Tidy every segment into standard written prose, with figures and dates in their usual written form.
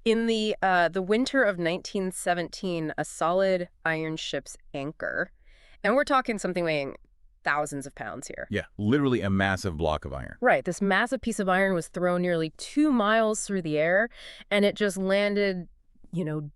In the winter of 1917, a solid iron ship's anchor, and we're talking something weighing thousands of pounds here. Yeah, literally a massive block of iron. Right, this massive piece of iron was thrown nearly 2 miles through the air, and it just landed,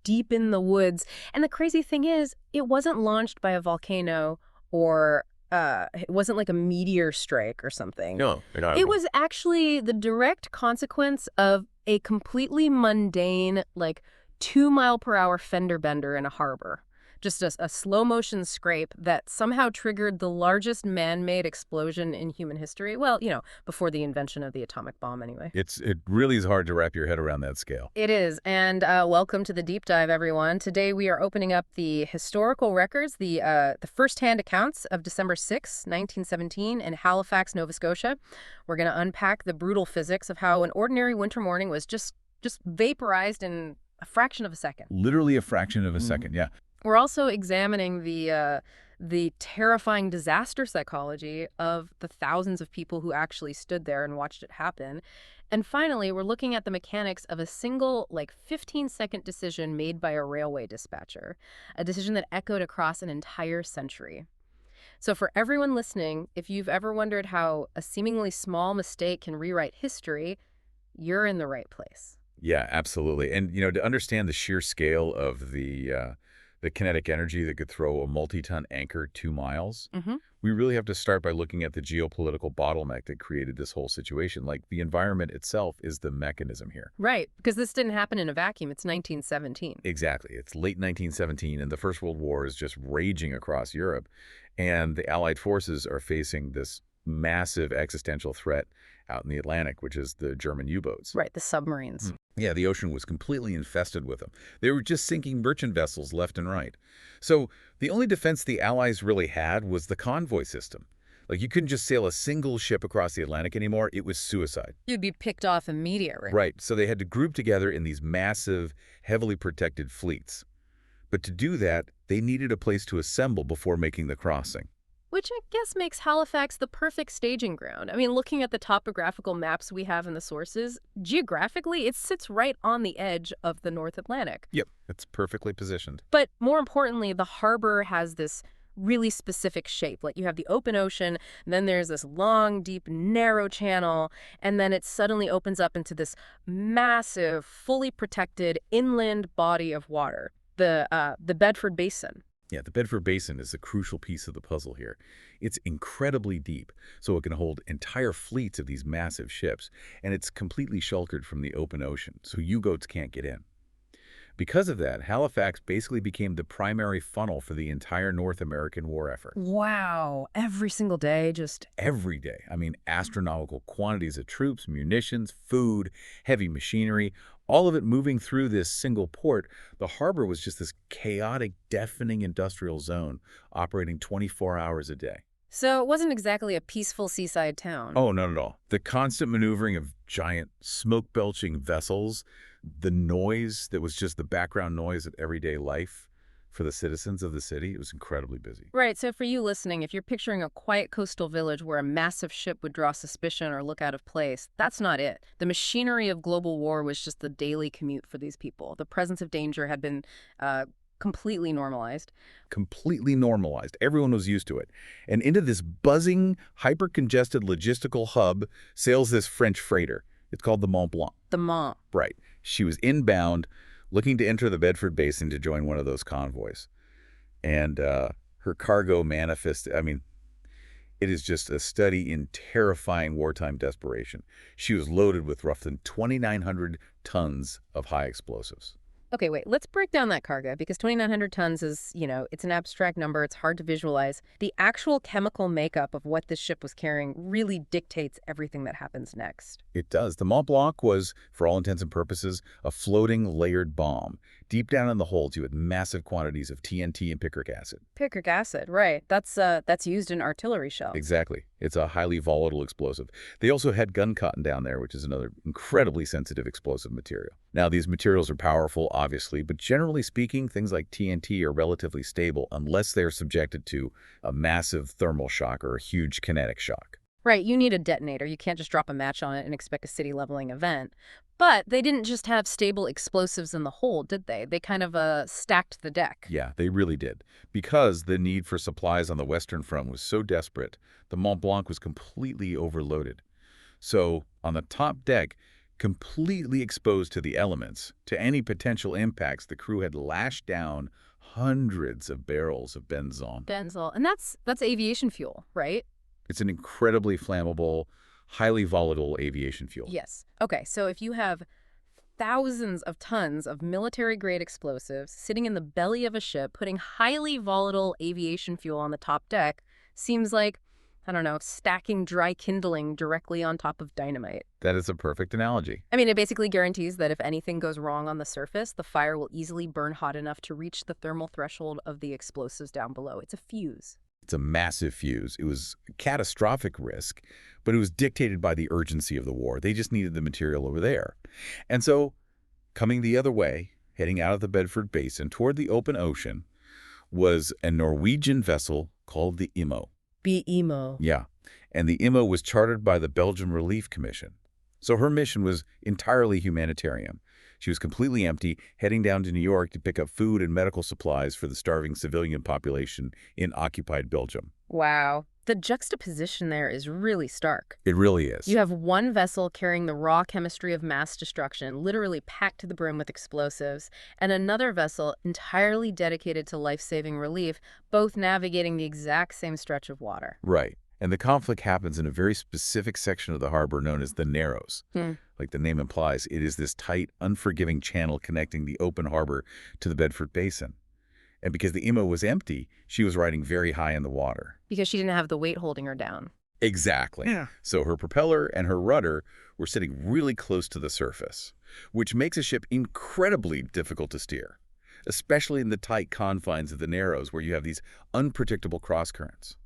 deep in the woods. And the crazy thing is, it wasn't launched by a volcano or it wasn't like a meteor strike or something. No, not at It all. was actually the direct consequence of a completely mundane, like 2-mile-per-hour fender bender in a harbor. Just a slow motion scrape that somehow triggered the largest man-made explosion in human history. Well, before the invention of the atomic bomb anyway. It really is hard to wrap your head around that scale. It is. And welcome to the deep dive, everyone. Today we are opening up the historical records, the first-hand accounts of December 6, 1917 in Halifax, Nova Scotia. We're going to unpack the brutal physics of how an ordinary winter morning was just vaporized in a fraction of a second. Literally a fraction of a second, yeah. We're also examining the terrifying disaster psychology of the thousands of people who actually stood there and watched it happen. And finally, we're looking at the mechanics of a single, 15-second decision made by a railway dispatcher, a decision that echoed across an entire century. So for everyone listening, if you've ever wondered how a seemingly small mistake can rewrite history, you're in the right place. Yeah, absolutely. And, to understand the sheer scale of the kinetic energy that could throw a multi-ton anchor 2 miles, we really have to start by looking at the geopolitical bottleneck that created this whole situation. Like, the environment itself is the mechanism here. Right, because this didn't happen in a vacuum. It's 1917. Exactly. It's late 1917, and the First World War is just raging across Europe, and the Allied forces are facing this massive existential threat out in the Atlantic, which is the German U-boats. Right, the submarines. Yeah, the ocean was completely infested with them. They were just sinking merchant vessels left and right. So the only defense the Allies really had was the convoy system. Like, you couldn't just sail a single ship across the Atlantic anymore. It was suicide. You'd be picked off immediately. Right, so they had to group together in these massive, heavily protected fleets. But to do that, they needed a place to assemble before making the crossing. Which I guess makes Halifax the perfect staging ground. I mean, looking at the topographical maps we have in the sources, geographically, it sits right on the edge of the North Atlantic. Yep, it's perfectly positioned. But more importantly, the harbor has this really specific shape. Like, you have the open ocean, and then there's this long, deep, narrow channel, and then it suddenly opens up into this massive, fully protected inland body of water, the Bedford Basin. Yeah, the Bedford Basin is a crucial piece of the puzzle here. It's incredibly deep, so it can hold entire fleets of these massive ships, and it's completely sheltered from the open ocean, so U-boats can't get in. Because of that, Halifax basically became the primary funnel for the entire North American war effort. Wow, every single day, just... Every day. I mean, astronomical quantities of troops, munitions, food, heavy machinery, all of it moving through this single port. The harbor was just this chaotic, deafening industrial zone operating 24 hours a day. So it wasn't exactly a peaceful seaside town. Oh, not at all. The constant maneuvering of giant, smoke-belching vessels, the noise that was just the background noise of everyday life for the citizens of the city, it was incredibly busy. Right, so for you listening, if you're picturing a quiet coastal village where a massive ship would draw suspicion or look out of place, that's not it. The machinery of global war was just the daily commute for these people. The presence of danger had been completely normalized. Completely normalized. Everyone was used to it. And into this buzzing, hyper-congested logistical hub sails this French freighter. It's called the Mont Blanc. The Mont. Right. She was inbound, looking to enter the Bedford Basin to join one of those convoys. And her cargo manifest, I mean, it is just a study in terrifying wartime desperation. She was loaded with roughly 2,900 tons of high explosives. Okay, wait, let's break down that cargo, because 2,900 tons is, it's an abstract number. It's hard to visualize. The actual chemical makeup of what this ship was carrying really dictates everything that happens next. It does. The Mont Blanc was, for all intents and purposes, a floating layered bomb. Deep down in the hold, you had massive quantities of TNT and picric acid. Picric acid, right. That's used in artillery shells. Exactly. It's a highly volatile explosive. They also had gun cotton down there, which is another incredibly sensitive explosive material. Now, these materials are powerful, obviously, but generally speaking, things like TNT are relatively stable unless they're subjected to a massive thermal shock or a huge kinetic shock. Right, you need a detonator. You can't just drop a match on it and expect a city-leveling event. But they didn't just have stable explosives in the hold, did they? They kind of stacked the deck. Yeah, they really did. Because the need for supplies on the Western Front was so desperate, the Mont Blanc was completely overloaded. So, on the top deck, completely exposed to the elements, to any potential impacts, the crew had lashed down hundreds of barrels of benzene. Denzel. And that's aviation fuel, right? It's an incredibly flammable, highly volatile aviation fuel. Yes. Okay, so if you have thousands of tons of military-grade explosives sitting in the belly of a ship, putting highly volatile aviation fuel on the top deck, seems like, I don't know, stacking dry kindling directly on top of dynamite. That is a perfect analogy. I mean, it basically guarantees that if anything goes wrong on the surface, the fire will easily burn hot enough to reach the thermal threshold of the explosives down below. It's a fuse. It's a massive fuse. It was a catastrophic risk, but it was dictated by the urgency of the war. They just needed the material over there. And so, coming the other way, heading out of the Bedford Basin toward the open ocean, was a Norwegian vessel called the Immo. BEMO. Yeah, and the Immo was chartered by the Belgian Relief Commission. So her mission was entirely humanitarian. She was completely empty, heading down to New York to pick up food and medical supplies for the starving civilian population in occupied Belgium. Wow. The juxtaposition there is really stark. It really is. You have one vessel carrying the raw chemistry of mass destruction, literally packed to the brim with explosives, and another vessel entirely dedicated to life-saving relief, both navigating the exact same stretch of water. Right. And the conflict happens in a very specific section of the harbor known as the Narrows. Like the name implies, it is this tight, unforgiving channel connecting the open harbor to the Bedford Basin. And because the Immo was empty, she was riding very high in the water. Because she didn't have the weight holding her down. Exactly. Yeah. So her propeller and her rudder were sitting really close to the surface, which makes a ship incredibly difficult to steer, especially in the tight confines of the Narrows where you have these unpredictable cross-currents.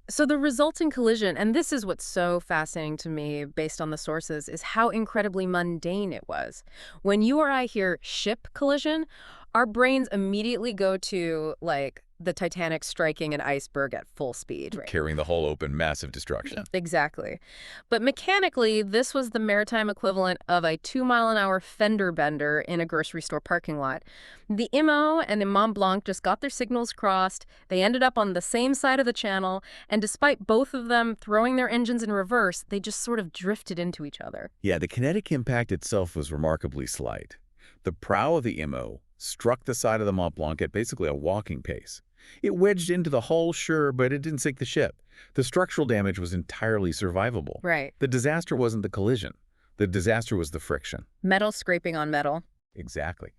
So the resulting collision, and this is what's so fascinating to me based on the sources, is how incredibly mundane it was. When you or I hear ship collision, our brains immediately go to, like, the Titanic striking an iceberg at full speed, right? Carrying the hull open, massive destruction. Exactly. But mechanically, this was the maritime equivalent of a 2-mile-an-hour fender bender in a grocery store parking lot. The Immo and the Mont Blanc just got their signals crossed. They ended up on the same side of the channel, and despite both of them throwing their engines in reverse, they just sort of drifted into each other. Yeah, the kinetic impact itself was remarkably slight. The prow of the Immo struck the side of the Mont Blanc at basically a walking pace. It wedged into the hull, sure, but it didn't sink the ship. The structural damage was entirely survivable. Right. The disaster wasn't the collision. The disaster was the friction. Metal scraping on metal. Exactly.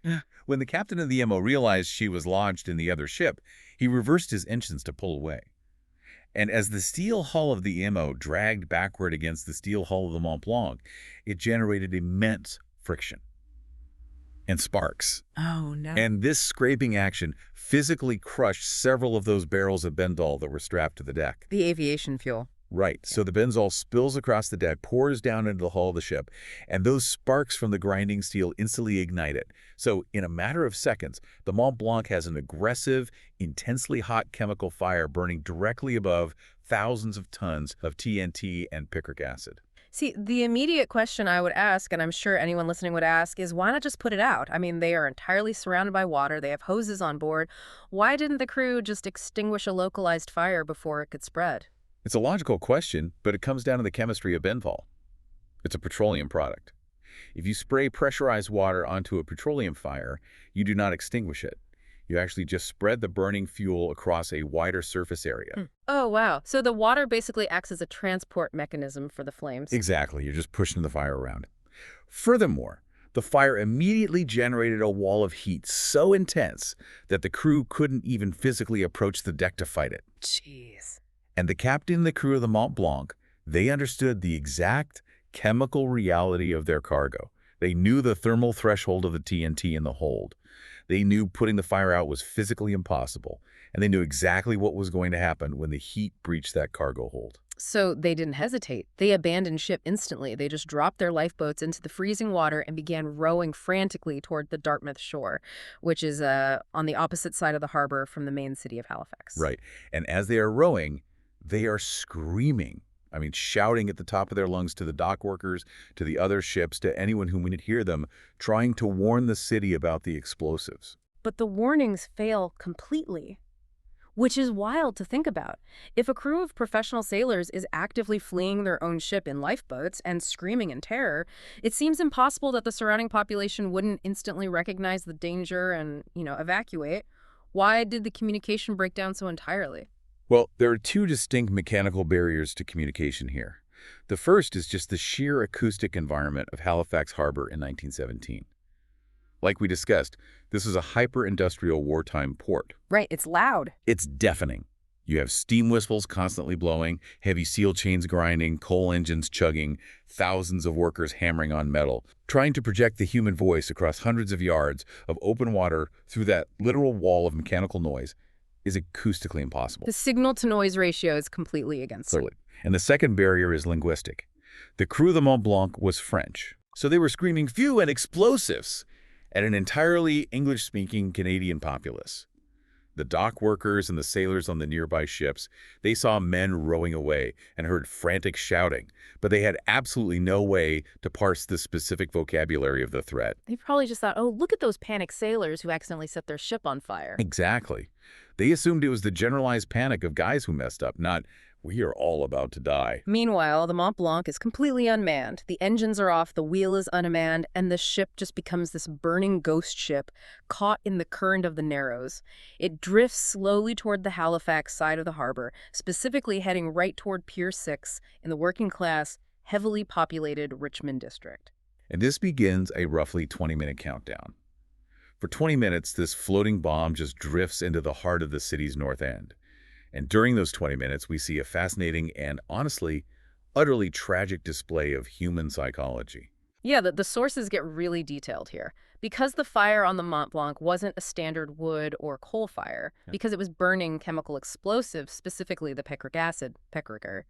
When the captain of the Immo realized she was lodged in the other ship, he reversed his engines to pull away. And as the steel hull of the Immo dragged backward against the steel hull of the Mont Blanc, it generated immense friction and sparks. Oh, no. And this scraping action physically crushed several of those barrels of benzol that were strapped to the deck. The aviation fuel. Right. So the benzol spills across the deck, pours down into the hull of the ship, and those sparks from the grinding steel instantly ignite it. So in a matter of seconds, the Mont Blanc has an aggressive, intensely hot chemical fire burning directly above thousands of tons of TNT and picric acid. See, the immediate question I would ask, and I'm sure anyone listening would ask, is why not just put it out? I mean, they are entirely surrounded by water. They have hoses on board. Why didn't the crew just extinguish a localized fire before it could spread? It's a logical question, but it comes down to the chemistry of benzol. It's a petroleum product. If you spray pressurized water onto a petroleum fire, you do not extinguish it. You actually just spread the burning fuel across a wider surface area. Oh, wow. So the water basically acts as a transport mechanism for the flames. Exactly. You're just pushing the fire around. Furthermore, the fire immediately generated a wall of heat so intense that the crew couldn't even physically approach the deck to fight it. Jeez. And the captain and the crew of the Mont Blanc, they understood the exact chemical reality of their cargo. They knew the thermal threshold of the TNT in the hold. They knew putting the fire out was physically impossible, and they knew exactly what was going to happen when the heat breached that cargo hold. So they didn't hesitate. They abandoned ship instantly. They just dropped their lifeboats into the freezing water and began rowing frantically toward the Dartmouth shore, which is on the opposite side of the harbor from the main city of Halifax. Right. And as they are rowing, they are screaming. I mean, shouting at the top of their lungs to the dock workers, to the other ships, to anyone who would hear them, trying to warn the city about the explosives. But the warnings fail completely. Which is wild to think about. If a crew of professional sailors is actively fleeing their own ship in lifeboats and screaming in terror, it seems impossible that the surrounding population wouldn't instantly recognize the danger and, evacuate. Why did the communication break down so entirely? Well, there are two distinct mechanical barriers to communication here. The first is just the sheer acoustic environment of Halifax Harbor in 1917. Like we discussed, this is a hyper-industrial wartime port. Right, it's loud. It's deafening. You have steam whistles constantly blowing, heavy seal chains grinding, coal engines chugging, thousands of workers hammering on metal, trying to project the human voice across hundreds of yards of open water through that literal wall of mechanical noise is acoustically impossible. The signal-to-noise ratio is completely against it. Clearly. And the second barrier is linguistic. The crew of the Mont Blanc was French, so they were screaming "Phew" and explosives at an entirely English-speaking Canadian populace. The dock workers and the sailors on the nearby ships, they saw men rowing away and heard frantic shouting, but they had absolutely no way to parse the specific vocabulary of the threat. They probably just thought, oh, look at those panicked sailors who accidentally set their ship on fire. Exactly. They assumed it was the generalized panic of guys who messed up, not "we are all about to die." Meanwhile, the Mont Blanc is completely unmanned. The engines are off, the wheel is unmanned, and the ship just becomes this burning ghost ship caught in the current of the Narrows. It drifts slowly toward the Halifax side of the harbor, specifically heading right toward Pier 6 in the working-class, heavily populated Richmond district. And this begins a roughly 20-minute countdown. For 20 minutes, this floating bomb just drifts into the heart of the city's north end. And during those 20 minutes, we see a fascinating and, honestly, utterly tragic display of human psychology. Yeah, the sources get really detailed here. Because the fire on the Mont Blanc wasn't a standard wood or coal fire, because it was burning chemical explosives, specifically the picric acid, picric,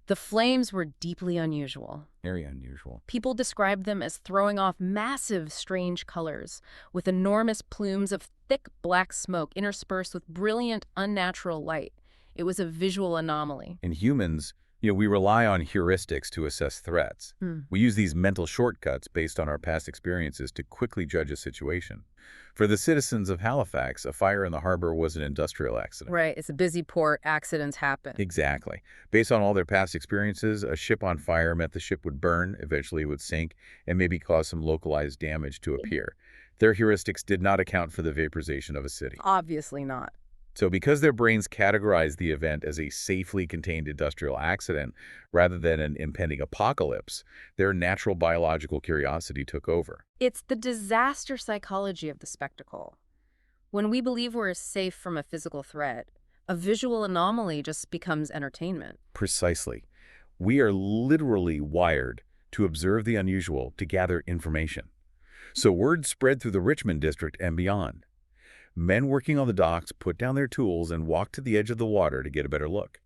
the flames were deeply unusual. Very unusual. People described them as throwing off massive, strange colors, with enormous plumes of thick black smoke interspersed with brilliant, unnatural light. It was a visual anomaly. In humans, we rely on heuristics to assess threats. We use these mental shortcuts based on our past experiences to quickly judge a situation. For the citizens of Halifax, a fire in the harbor was an industrial accident. Right, it's a busy port, accidents happen. Exactly. Based on all their past experiences, a ship on fire meant the ship would burn, eventually it would sink, and maybe cause some localized damage to appear. Their heuristics did not account for the vaporization of a city. Obviously not. So because their brains categorized the event as a safely contained industrial accident rather than an impending apocalypse, their natural biological curiosity took over. It's the disaster psychology of the spectacle. When we believe we're safe from a physical threat, a visual anomaly just becomes entertainment. Precisely. We are literally wired to observe the unusual, to gather information. So word spread through the Richmond district and beyond. Men working on the docks put down their tools and walked to the edge of the water to get a better look.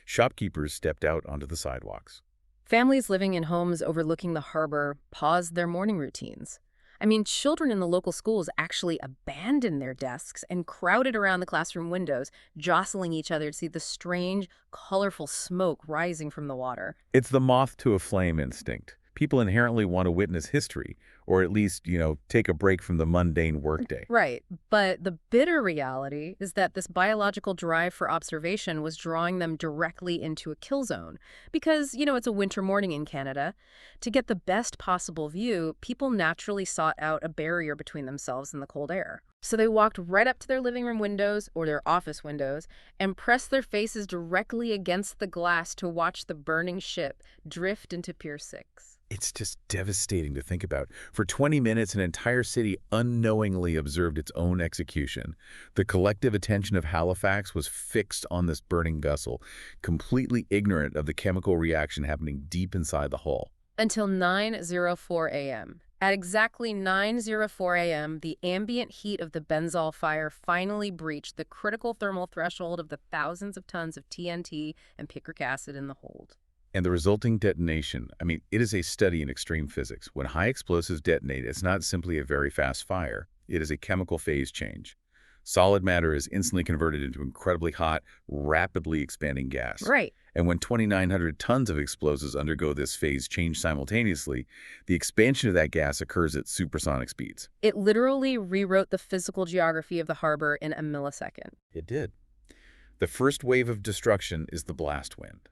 Shopkeepers stepped out onto the sidewalks. Families living in homes overlooking the harbor paused their morning routines. I mean, children in the local schools actually abandoned their desks and crowded around the classroom windows, jostling each other to see the strange, colorful smoke rising from the water. It's the moth to a flame instinct. People inherently want to witness history, or at least, take a break from the mundane workday. Right, but the bitter reality is that this biological drive for observation was drawing them directly into a kill zone. Because, it's a winter morning in Canada. To get the best possible view, people naturally sought out a barrier between themselves and the cold air. So they walked right up to their living room windows or their office windows and pressed their faces directly against the glass to watch the burning ship drift into Pier 6. It's just devastating to think about. For 20 minutes, an entire city unknowingly observed its own execution. The collective attention of Halifax was fixed on this burning vessel, completely ignorant of the chemical reaction happening deep inside the hull. Until 9:04 a.m. At exactly 9:04 a.m., the ambient heat of the benzol fire finally breached the critical thermal threshold of the thousands of tons of TNT and picric acid in the hold. And the resulting detonation, it is a study in extreme physics. When high explosives detonate, it's not simply a very fast fire. It is a chemical phase change. Solid matter is instantly converted into incredibly hot, rapidly expanding gas. Right. And when 2,900 tons of explosives undergo this phase change simultaneously, the expansion of that gas occurs at supersonic speeds. It literally rewrote the physical geography of the harbor in a millisecond. It did. The first wave of destruction is the blast wind.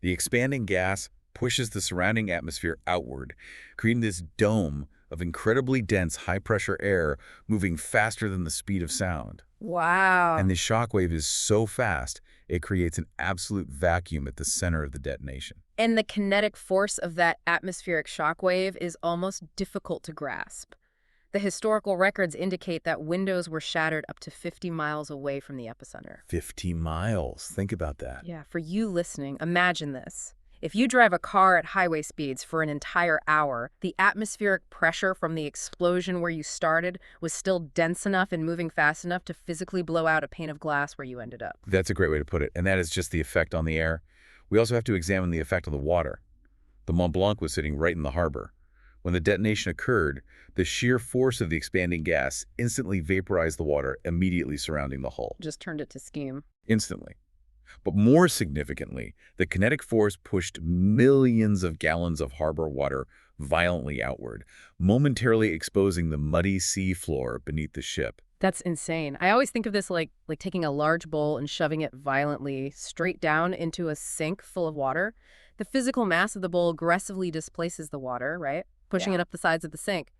The expanding gas pushes the surrounding atmosphere outward, creating this dome of incredibly dense, high-pressure air moving faster than the speed of sound. Wow. And the shockwave is so fast, it creates an absolute vacuum at the center of the detonation. And the kinetic force of that atmospheric shockwave is almost difficult to grasp. The historical records indicate that windows were shattered up to 50 miles away from the epicenter. 50 miles. Think about that. Yeah, for you listening, imagine this. If you drive a car at highway speeds for an entire hour, the atmospheric pressure from the explosion where you started was still dense enough and moving fast enough to physically blow out a pane of glass where you ended up. That's a great way to put it. And that is just the effect on the air. We also have to examine the effect on the water. The Mont Blanc was sitting right in the harbor. When the detonation occurred, the sheer force of the expanding gas instantly vaporized the water immediately surrounding the hull. Just turned it to steam. Instantly. But more significantly, the kinetic force pushed millions of gallons of harbor water violently outward, momentarily exposing the muddy sea floor beneath the ship. That's insane. I always think of this like taking a large bowl and shoving it violently straight down into a sink full of water. The physical mass of the bowl aggressively displaces the water, right? Pushing it up the sides of the sink.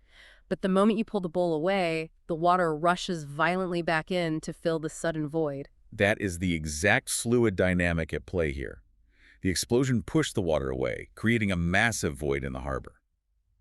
But the moment you pull the bowl away, the water rushes violently back in to fill the sudden void. That is the exact fluid dynamic at play here. The explosion pushed the water away, creating a massive void in the harbor.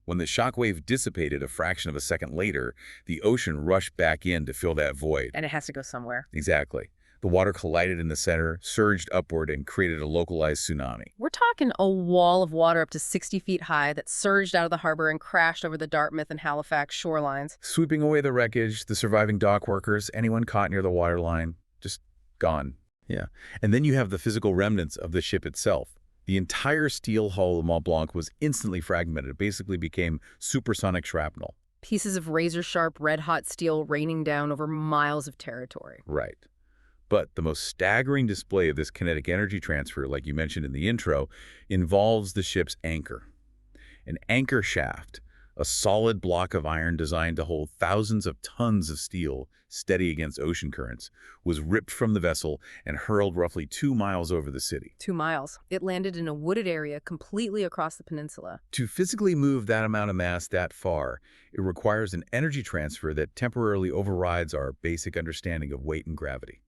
When the shockwave dissipated a fraction of a second later, the ocean rushed back in to fill that void. And it has to go somewhere. Exactly. The water collided in the center, surged upward, and created a localized tsunami. We're talking a wall of water up to 60 feet high that surged out of the harbor and crashed over the Dartmouth and Halifax shorelines. Sweeping away the wreckage, the surviving dock workers, anyone caught near the waterline, just gone. Yeah. And then you have the physical remnants of the ship itself. The entire steel hull of Mont Blanc was instantly fragmented. It basically became supersonic shrapnel. Pieces of razor-sharp, red-hot steel raining down over miles of territory. Right. But the most staggering display of this kinetic energy transfer, like you mentioned in the intro, involves the ship's anchor. An anchor shaft, a solid block of iron designed to hold thousands of tons of steel steady against ocean currents, was ripped from the vessel and hurled roughly 2 miles over the city. 2 miles. It landed in a wooded area completely across the peninsula. To physically move that amount of mass that far, it requires an energy transfer that temporarily overrides our basic understanding of weight and gravity.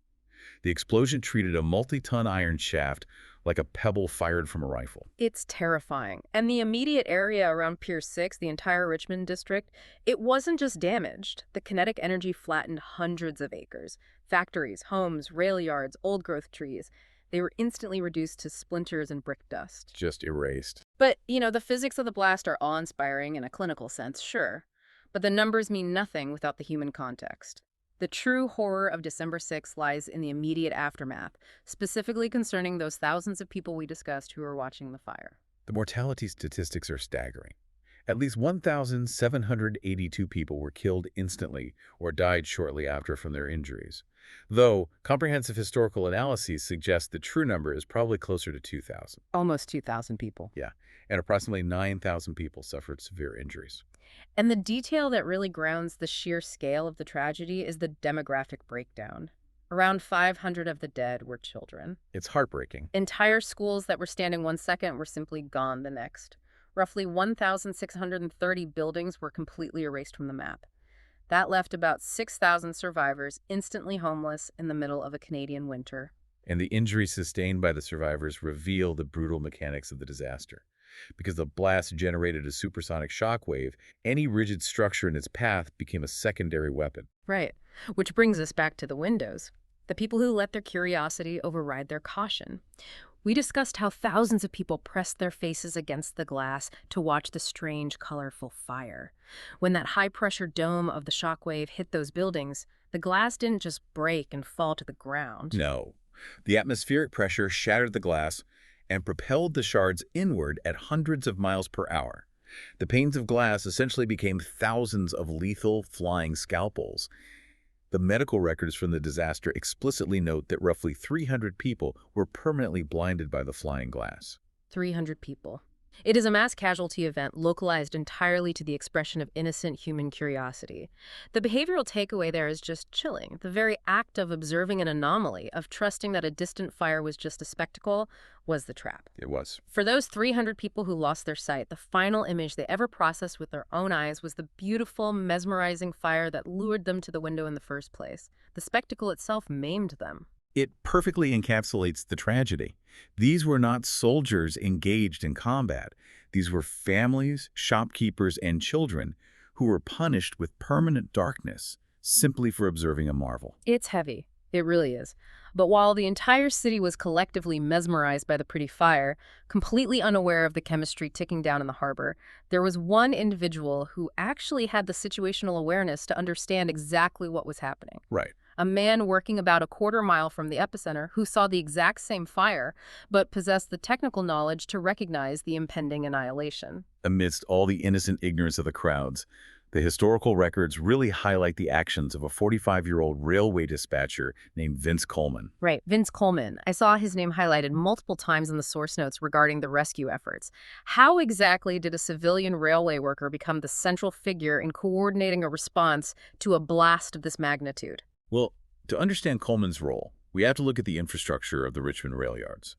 The explosion treated a multi-ton iron shaft like a pebble fired from a rifle. It's terrifying. And the immediate area around Pier 6, the entire Richmond district, it wasn't just damaged. The kinetic energy flattened hundreds of acres. Factories, homes, rail yards, old-growth trees. They were instantly reduced to splinters and brick dust. Just erased. But, the physics of the blast are awe-inspiring in a clinical sense, sure. But the numbers mean nothing without the human context. The true horror of December 6th lies in the immediate aftermath, specifically concerning those thousands of people we discussed who were watching the fire. The mortality statistics are staggering. At least 1,782 people were killed instantly or died shortly after from their injuries, though comprehensive historical analyses suggest the true number is probably closer to 2,000. Almost 2,000 people. Yeah, and approximately 9,000 people suffered severe injuries. And the detail that really grounds the sheer scale of the tragedy is the demographic breakdown. Around 500 of the dead were children. It's heartbreaking. Entire schools that were standing one second were simply gone the next. Roughly 1,630 buildings were completely erased from the map. That left about 6,000 survivors instantly homeless in the middle of a Canadian winter. And the injuries sustained by the survivors reveal the brutal mechanics of the disaster. Because the blast generated a supersonic shockwave, any rigid structure in its path became a secondary weapon. Right. Which brings us back to the windows. The people who let their curiosity override their caution. We discussed how thousands of people pressed their faces against the glass to watch the strange, colorful fire. When that high-pressure dome of the shockwave hit those buildings, the glass didn't just break and fall to the ground. No. The atmospheric pressure shattered the glass and propelled the shards inward at hundreds of miles per hour. The panes of glass essentially became thousands of lethal flying scalpels. The medical records from the disaster explicitly note that roughly 300 people were permanently blinded by the flying glass. 300 people. It is a mass casualty event localized entirely to the expression of innocent human curiosity. The behavioral takeaway there is just chilling. The very act of observing an anomaly, of trusting that a distant fire was just a spectacle, was the trap. It was. For those 300 people who lost their sight, the final image they ever processed with their own eyes was the beautiful, mesmerizing fire that lured them to the window in the first place. The spectacle itself maimed them. It perfectly encapsulates the tragedy. These were not soldiers engaged in combat. These were families, shopkeepers, and children who were punished with permanent darkness simply for observing a marvel. It's heavy. It really is. But while the entire city was collectively mesmerized by the pretty fire, completely unaware of the chemistry ticking down in the harbor, there was one individual who actually had the situational awareness to understand exactly what was happening. Right. A man working about a quarter-mile from the epicenter who saw the exact same fire, but possessed the technical knowledge to recognize the impending annihilation. Amidst all the innocent ignorance of the crowds, the historical records really highlight the actions of a 45-year-old railway dispatcher named Vince Coleman. Right, Vince Coleman. I saw his name highlighted multiple times in the source notes regarding the rescue efforts. How exactly did a civilian railway worker become the central figure in coordinating a response to a blast of this magnitude? Well, to understand Coleman's role, we have to look at the infrastructure of the Richmond rail yards.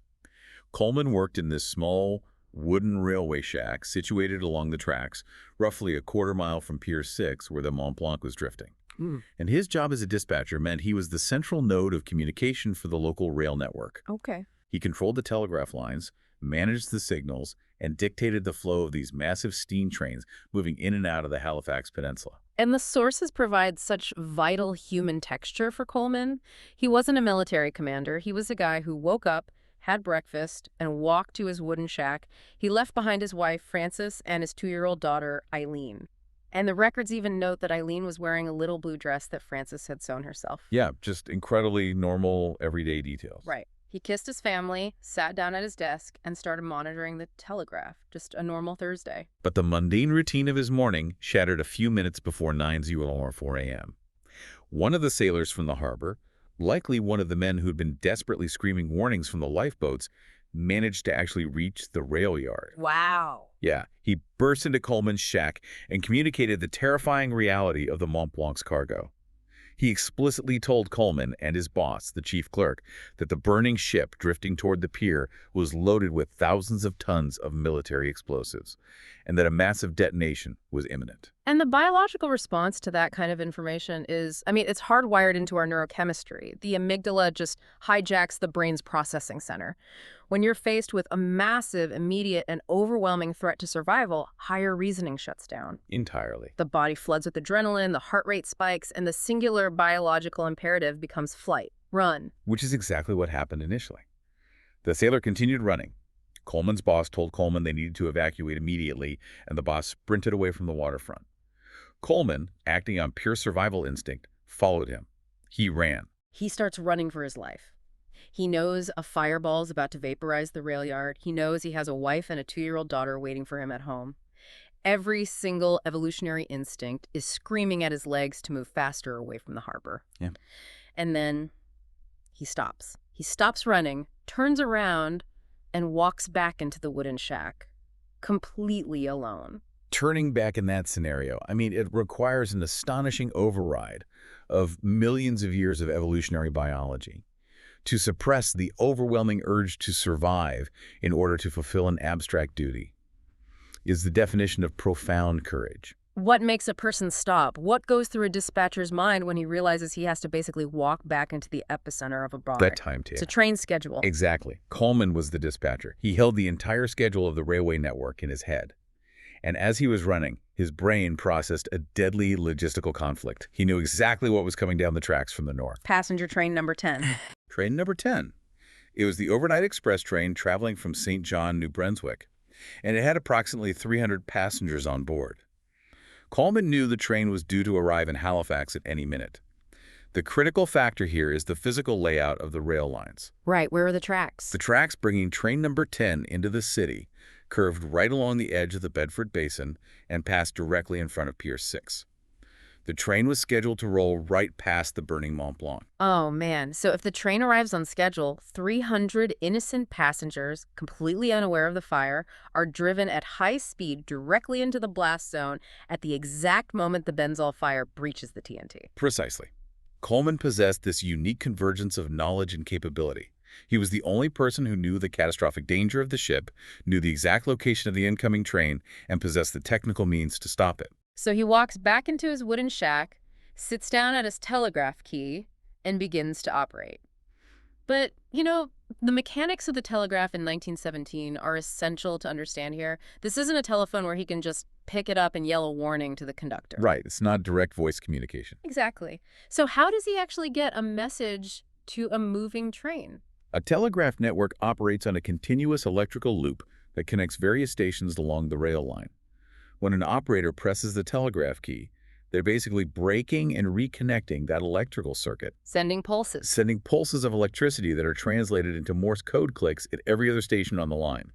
Coleman worked in this small wooden railway shack situated along the tracks, roughly a quarter-mile from Pier 6 where the Mont Blanc was drifting. And his job as a dispatcher meant he was the central node of communication for the local rail network. Okay. He controlled the telegraph lines, managed the signals, and dictated the flow of these massive steam trains moving in and out of the Halifax Peninsula. And the sources provide such vital human texture for Coleman. He wasn't a military commander. He was a guy who woke up, had breakfast, and walked to his wooden shack. He left behind his wife, Frances, and his 2-year-old daughter, Eileen. And the records even note that Eileen was wearing a little blue dress that Frances had sewn herself. Yeah, just incredibly normal, everyday details. Right. He kissed his family, sat down at his desk, and started monitoring the telegraph. Just a normal Thursday. But the mundane routine of his morning shattered a few minutes before 9:04 a.m. One of the sailors from the harbor, likely one of the men who'd been desperately screaming warnings from the lifeboats, managed to actually reach the rail yard. Wow. Yeah, he burst into Coleman's shack and communicated the terrifying reality of the Mont Blanc's cargo. He explicitly told Coleman and his boss, the chief clerk, that the burning ship drifting toward the pier was loaded with thousands of tons of military explosives, and that a massive detonation was imminent. And the biological response to that kind of information is, it's hardwired into our neurochemistry. The amygdala just hijacks the brain's processing center. When you're faced with a massive, immediate, and overwhelming threat to survival, higher reasoning shuts down. Entirely. The body floods with adrenaline, the heart rate spikes, and the singular biological imperative becomes flight, run. Which is exactly what happened initially. The sailor continued running. Coleman's boss told Coleman they needed to evacuate immediately, and the boss sprinted away from the waterfront. Coleman, acting on pure survival instinct, followed him. He ran. He starts running for his life. He knows a fireball is about to vaporize the rail yard. He knows he has a wife and a 2-year-old daughter waiting for him at home. Every single evolutionary instinct is screaming at his legs to move faster away from the harbor. Yeah. And then he stops. He stops running, turns around, and walks back into the wooden shack, completely alone. Turning back in that scenario, it requires an astonishing override of millions of years of evolutionary biology to suppress the overwhelming urge to survive in order to fulfill an abstract duty is the definition of profound courage. What makes a person stop? What goes through a dispatcher's mind when he realizes he has to basically walk back into the epicenter of a bomb? That timetable. It's a train schedule. Exactly. Coleman was the dispatcher. He held the entire schedule of the railway network in his head. And as he was running, his brain processed a deadly logistical conflict. He knew exactly what was coming down the tracks from the north. Passenger train number 10. Train number 10. It was the overnight express train traveling from St. John, New Brunswick, and it had approximately 300 passengers on board. Coleman knew the train was due to arrive in Halifax at any minute. The critical factor here is the physical layout of the rail lines. Right, where are the tracks? The tracks bringing train number 10 into the city curved right along the edge of the Bedford Basin and passed directly in front of Pier 6. The train was scheduled to roll right past the burning Mont Blanc. Oh, man. So if the train arrives on schedule, 300 innocent passengers, completely unaware of the fire, are driven at high speed directly into the blast zone at the exact moment the benzol fire breaches the TNT. Precisely. Coleman possessed this unique convergence of knowledge and capability. He was the only person who knew the catastrophic danger of the ship, knew the exact location of the incoming train, and possessed the technical means to stop it. So he walks back into his wooden shack, sits down at his telegraph key, and begins to operate. But, the mechanics of the telegraph in 1917 are essential to understand here. This isn't a telephone where he can just pick it up and yell a warning to the conductor. Right, it's not direct voice communication. Exactly. So how does he actually get a message to a moving train? A telegraph network operates on a continuous electrical loop that connects various stations along the rail line. When an operator presses the telegraph key, they're basically breaking and reconnecting that electrical circuit, Sending pulses. sending pulses of electricity that are translated into Morse code clicks at every other station on the line.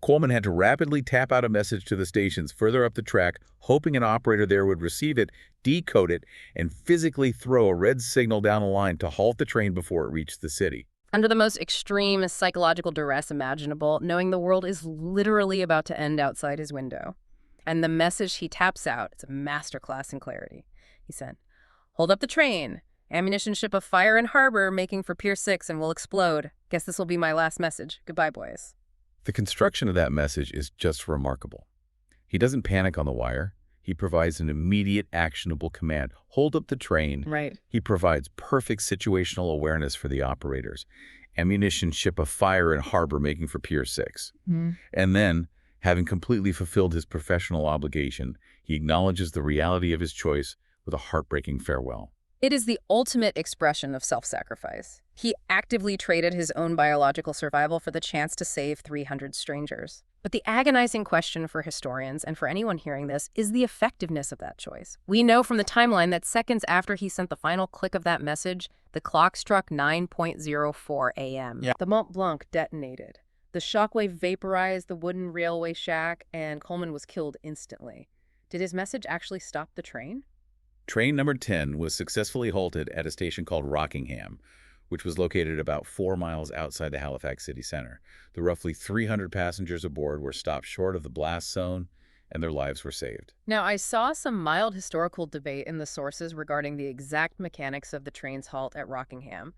Coleman had to rapidly tap out a message to the stations further up the track, hoping an operator there would receive it, decode it, and physically throw a red signal down the line to halt the train before it reached the city. Under the most extreme psychological duress imaginable, knowing the world is literally about to end outside his window. And the message he taps out, it's a masterclass in clarity. He said, "Hold up the train. Ammunition ship of fire in harbor making for Pier 6 and will explode. Guess this will be my last message. Goodbye, boys." The construction of that message is just remarkable. He doesn't panic on the wire. He provides an immediate, actionable command. Hold up the train. Right. He provides perfect situational awareness for the operators. Ammunition ship of fire in harbor making for Pier 6. And then, having completely fulfilled his professional obligation, he acknowledges the reality of his choice with a heartbreaking farewell. It is the ultimate expression of self-sacrifice. He actively traded his own biological survival for the chance to save 300 strangers. But the agonizing question for historians, and for anyone hearing this, is the effectiveness of that choice. We know from the timeline that seconds after he sent the final click of that message, the clock struck 9:04 a.m. Yeah. The Mont Blanc detonated. The shockwave vaporized the wooden railway shack, and Coleman was killed instantly. Did his message actually stop the train? Train number 10 was successfully halted at a station called Rockingham, which was located about 4 miles outside the Halifax city center. The roughly 300 passengers aboard were stopped short of the blast zone, and their lives were saved. Now, I saw some mild historical debate in the sources regarding the exact mechanics of the train's halt at Rockingham.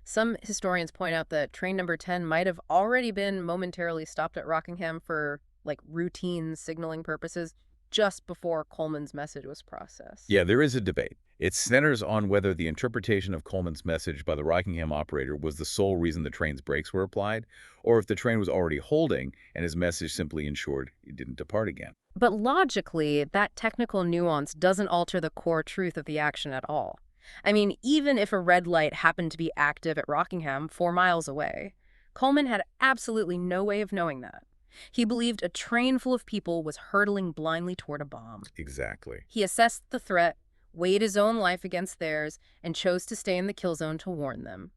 Some historians point out that train number 10 might have already been momentarily stopped at Rockingham for, routine signaling purposes just before Coleman's message was processed. Yeah, there is a debate. It centers on whether the interpretation of Coleman's message by the Rockingham operator was the sole reason the train's brakes were applied, or if the train was already holding and his message simply ensured it didn't depart again. But logically, that technical nuance doesn't alter the core truth of the action at all. I mean, even if a red light happened to be active at Rockingham 4 miles away, Coleman had absolutely no way of knowing that. He believed a train full of people was hurtling blindly toward a bomb. Exactly. He assessed the threat, weighed his own life against theirs, and chose to stay in the kill zone to warn them.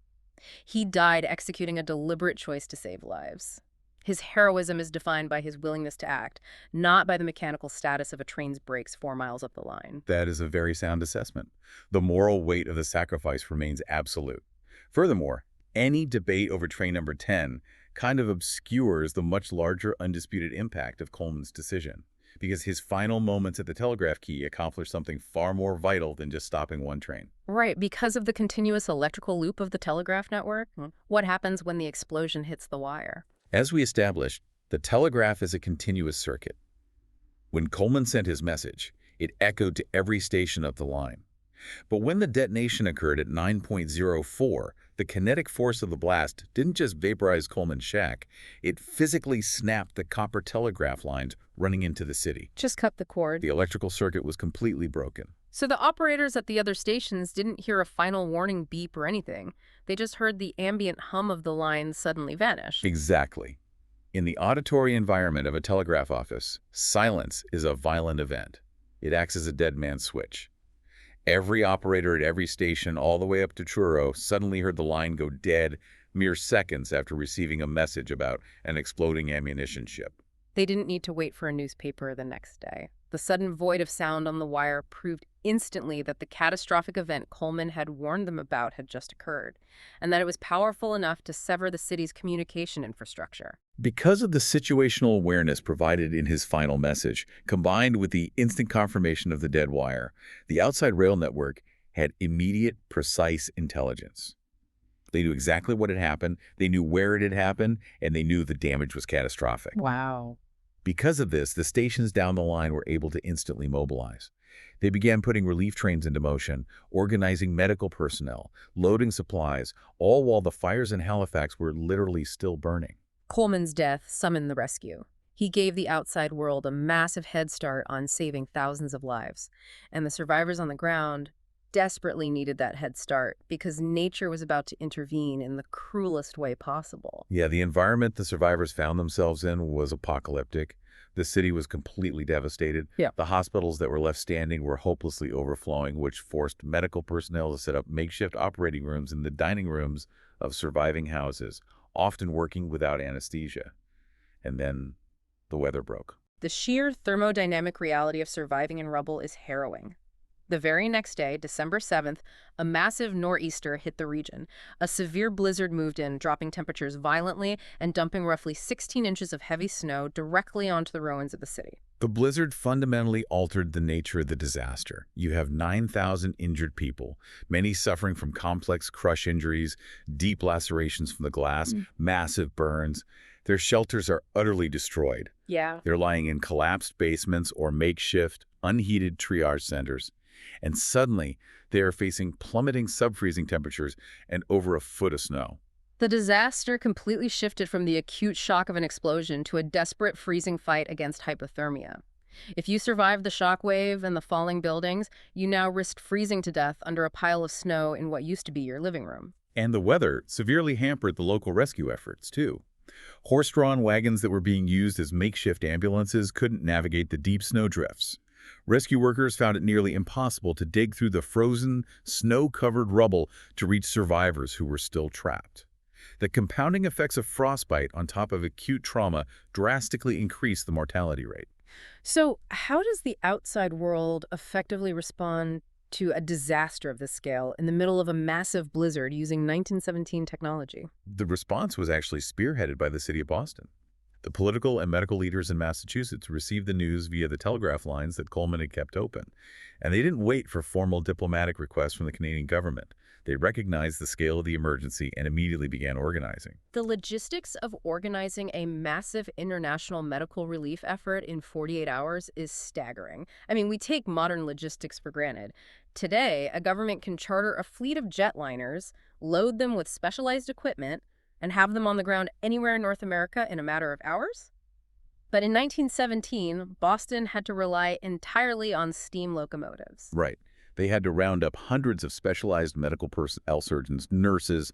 He died executing a deliberate choice to save lives. His heroism is defined by his willingness to act, not by the mechanical status of a train's brakes 4 miles up the line. That is a very sound assessment. The moral weight of the sacrifice remains absolute. Furthermore, any debate over train number 10 kind of obscures the much larger undisputed impact of Coleman's decision, because his final moments at the telegraph key accomplished something far more vital than just stopping one train. Right, because of the continuous electrical loop of the telegraph network. What happens when the explosion hits the wire? As we established, the telegraph is a continuous circuit. When Coleman sent his message, it echoed to every station up the line. But when the detonation occurred at 9:04, the kinetic force of the blast didn't just vaporize Coleman's shack, it physically snapped the copper telegraph lines running into the city. Just cut the cord. The electrical circuit was completely broken. So the operators at the other stations didn't hear a final warning beep or anything. They just heard the ambient hum of the line suddenly vanish. Exactly. In the auditory environment of a telegraph office, silence is a violent event. It acts as a dead man's switch. Every operator at every station all the way up to Truro suddenly heard the line go dead mere seconds after receiving a message about an exploding ammunition ship. They didn't need to wait for a newspaper the next day. The sudden void of sound on the wire proved instantly that the catastrophic event Coleman had warned them about had just occurred, and that it was powerful enough to sever the city's communication infrastructure. Because of the situational awareness provided in his final message, combined with the instant confirmation of the dead wire, the outside rail network had immediate, precise intelligence. They knew exactly what had happened, they knew where it had happened, and they knew the damage was catastrophic. Wow. Because of this, the stations down the line were able to instantly mobilize. They began putting relief trains into motion, organizing medical personnel, loading supplies, all while the fires in Halifax were literally still burning. Coleman's death summoned the rescue. He gave the outside world a massive head start on saving thousands of lives, and the survivors on the ground desperately needed that head start because nature was about to intervene in the cruelest way possible. Yeah, the environment the survivors found themselves in was apocalyptic. The city was completely devastated. Yeah. The hospitals that were left standing were hopelessly overflowing, which forced medical personnel to set up makeshift operating rooms in the dining rooms of surviving houses, often working without anesthesia. And then the weather broke. The sheer thermodynamic reality of surviving in rubble is harrowing. The very next day, December 7th, a massive nor'easter hit the region. A severe blizzard moved in, dropping temperatures violently and dumping roughly 16 inches of heavy snow directly onto the ruins of the city. The blizzard fundamentally altered the nature of the disaster. You have 9,000 injured people, many suffering from complex crush injuries, deep lacerations from the glass, massive burns. Their shelters are utterly destroyed. Yeah. They're lying in collapsed basements or makeshift, unheated triage centers. And suddenly, they are facing plummeting sub-freezing temperatures and over a foot of snow. The disaster completely shifted from the acute shock of an explosion to a desperate freezing fight against hypothermia. If you survived the shockwave and the falling buildings, you now risked freezing to death under a pile of snow in what used to be your living room. And the weather severely hampered the local rescue efforts, too. Horse-drawn wagons that were being used as makeshift ambulances couldn't navigate the deep snow drifts. Rescue workers found it nearly impossible to dig through the frozen, snow-covered rubble to reach survivors who were still trapped. The compounding effects of frostbite on top of acute trauma drastically increased the mortality rate. So, how does the outside world effectively respond to a disaster of this scale in the middle of a massive blizzard using 1917 technology? The response was actually spearheaded by the city of Boston. The political and medical leaders in Massachusetts received the news via the telegraph lines that Coleman had kept open, and they didn't wait for formal diplomatic requests from the Canadian government. They recognized the scale of the emergency and immediately began organizing. The logistics of organizing a massive international medical relief effort in 48 hours is staggering. I mean, we take modern logistics for granted. Today, a government can charter a fleet of jetliners, load them with specialized equipment, and have them on the ground anywhere in North America in a matter of hours? But in 1917, Boston had to rely entirely on steam locomotives. Right. They had to round up hundreds of specialized medical personnel, surgeons, nurses,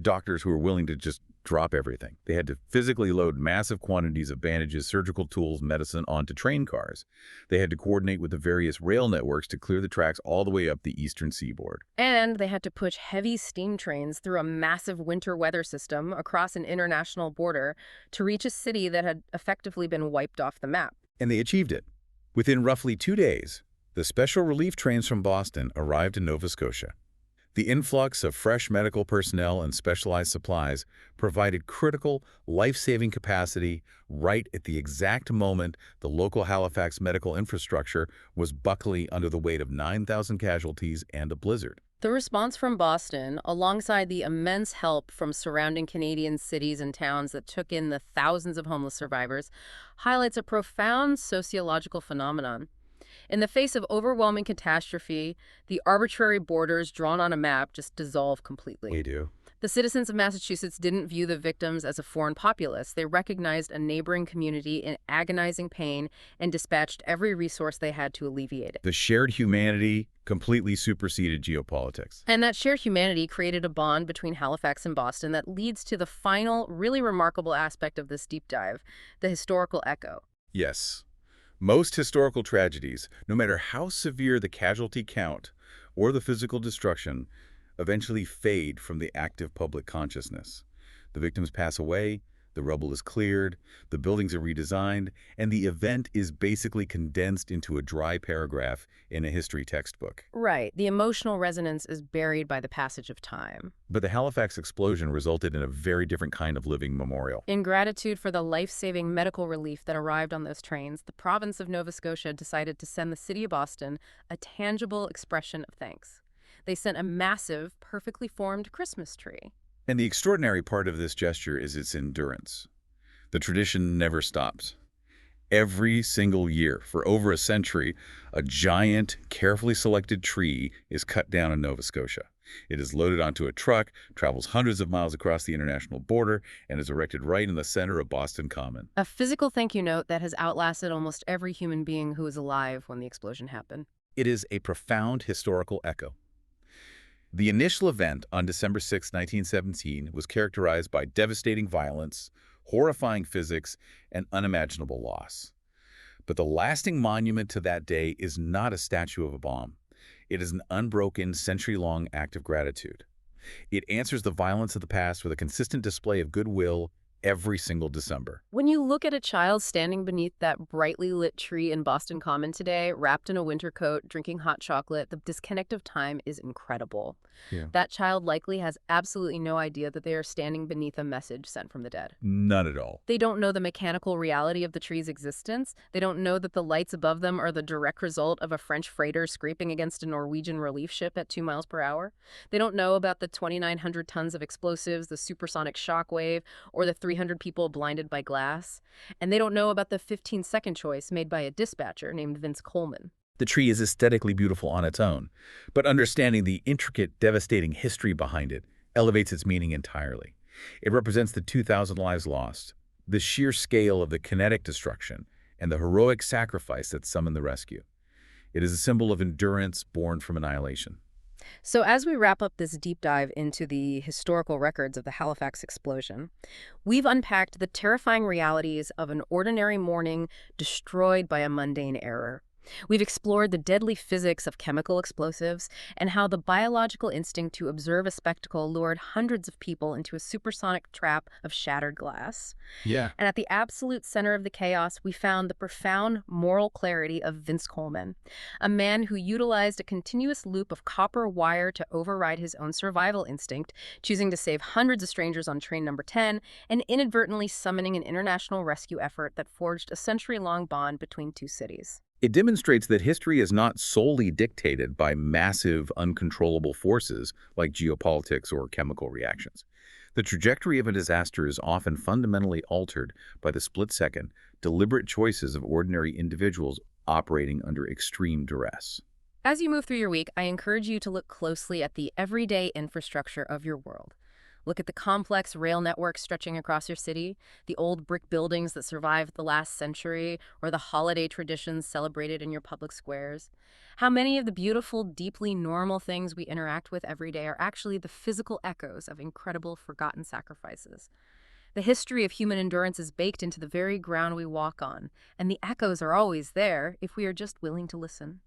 doctors who were willing to just drop everything. They had to physically load massive quantities of bandages, surgical tools, medicine onto train cars. They had to coordinate with the various rail networks to clear the tracks all the way up the eastern seaboard. And they had to push heavy steam trains through a massive winter weather system across an international border to reach a city that had effectively been wiped off the map. And they achieved it. Within roughly 2 days, the special relief trains from Boston arrived in Nova Scotia. The influx of fresh medical personnel and specialized supplies provided critical, life-saving capacity right at the exact moment the local Halifax medical infrastructure was buckling under the weight of 9,000 casualties and a blizzard. The response from Boston, alongside the immense help from surrounding Canadian cities and towns that took in the thousands of homeless survivors, highlights a profound sociological phenomenon. In the face of overwhelming catastrophe, the arbitrary borders drawn on a map just dissolve completely. We do. The citizens of Massachusetts didn't view the victims as a foreign populace. They recognized a neighboring community in agonizing pain and dispatched every resource they had to alleviate it. The shared humanity completely superseded geopolitics. And that shared humanity created a bond between Halifax and Boston that leads to the final, really remarkable aspect of this deep dive, the historical echo. Yes. Most historical tragedies, no matter how severe the casualty count or the physical destruction, eventually fade from the active public consciousness. The victims pass away, The rubble is cleared, the buildings are redesigned, and the event is basically condensed into a dry paragraph in a history textbook. Right. The emotional resonance is buried by the passage of time. But the Halifax explosion resulted in a very different kind of living memorial. In gratitude for the life-saving medical relief that arrived on those trains, the province of Nova Scotia decided to send the city of Boston a tangible expression of thanks. They sent a massive, perfectly formed Christmas tree. And the extraordinary part of this gesture is its endurance. The tradition never stops. Every single year, for over a century, a giant, carefully selected tree is cut down in Nova Scotia. It is loaded onto a truck, travels hundreds of miles across the international border, and is erected right in the center of Boston Common. A physical thank you note that has outlasted almost every human being who was alive when the explosion happened. It is a profound historical echo. The initial event on December 6, 1917, was characterized by devastating violence, horrifying physics, and unimaginable loss. But the lasting monument to that day is not a statue of a bomb. It is an unbroken, century-long act of gratitude. It answers the violence of the past with a consistent display of goodwill every single December. When you look at a child standing beneath that brightly lit tree in Boston Common today, wrapped in a winter coat, drinking hot chocolate, the disconnect of time is incredible. Yeah. That child likely has absolutely no idea that they are standing beneath a message sent from the dead. None at all. They don't know the mechanical reality of the tree's existence. They don't know that the lights above them are the direct result of a French freighter scraping against a Norwegian relief ship at 2 miles per hour. They don't know about the 2,900 tons of explosives, the supersonic shockwave, or the 300 people blinded by glass. And they don't know about the 15-second choice made by a dispatcher named Vince Coleman. The tree is aesthetically beautiful on its own, but understanding the intricate, devastating history behind it elevates its meaning entirely. It represents the 2,000 lives lost, the sheer scale of the kinetic destruction, and the heroic sacrifice that summoned the rescue. It is a symbol of endurance born from annihilation. So as we wrap up this deep dive into the historical records of the Halifax explosion, we've unpacked the terrifying realities of an ordinary morning destroyed by a mundane error. We've explored the deadly physics of chemical explosives and how the biological instinct to observe a spectacle lured hundreds of people into a supersonic trap of shattered glass. Yeah. And at the absolute center of the chaos, we found the profound moral clarity of Vince Coleman, a man who utilized a continuous loop of copper wire to override his own survival instinct, choosing to save hundreds of strangers on train number 10 and inadvertently summoning an international rescue effort that forged a century-long bond between two cities. It demonstrates that history is not solely dictated by massive, uncontrollable forces like geopolitics or chemical reactions. The trajectory of a disaster is often fundamentally altered by the split-second, deliberate choices of ordinary individuals operating under extreme duress. As you move through your week, I encourage you to look closely at the everyday infrastructure of your world. Look at the complex rail network stretching across your city, the old brick buildings that survived the last century, or the holiday traditions celebrated in your public squares. How many of the beautiful, deeply normal things we interact with every day are actually the physical echoes of incredible, forgotten sacrifices? The history of human endurance is baked into the very ground we walk on, and the echoes are always there if we are just willing to listen.